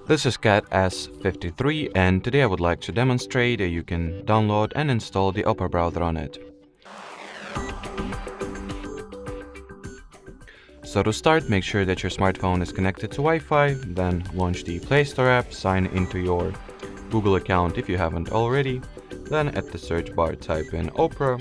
This is Cat S53 and today I would like to demonstrate that you can download and install the Opera browser on it. So to start, make sure that your smartphone is connected to Wi-Fi, then launch the Play Store app, sign into your Google account if you haven't already, then at the search bar type in Opera.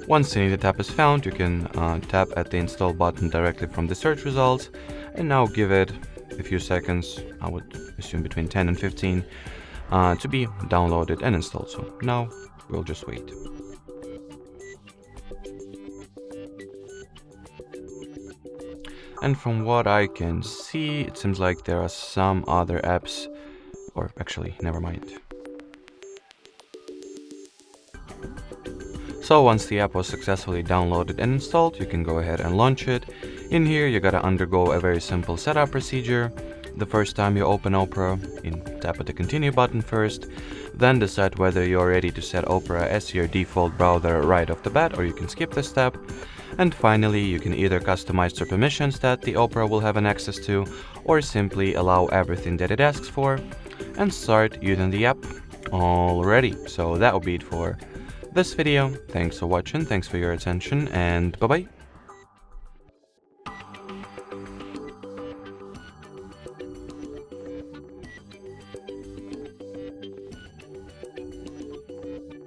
Once the needed app is found, you can tap at the install button directly from the search results, and now give it a few seconds, I would assume between 10 and 15, to be downloaded and installed. So now we'll just wait. And from what I can see, it seems like there are some other apps, or actually, never mind. So once the app was successfully downloaded and installed, you can go ahead and launch it. In here, you gotta undergo a very simple setup procedure. The first time you open Opera, tap at the continue button first, then decide whether you're ready to set Opera as your default browser right off the bat, or you can skip this step. And finally, you can either customize the permissions that the Opera will have an access to, or simply allow everything that it asks for, and start using the app already. So that will be it for this video. Thanks for watching, thanks for your attention, and bye-bye.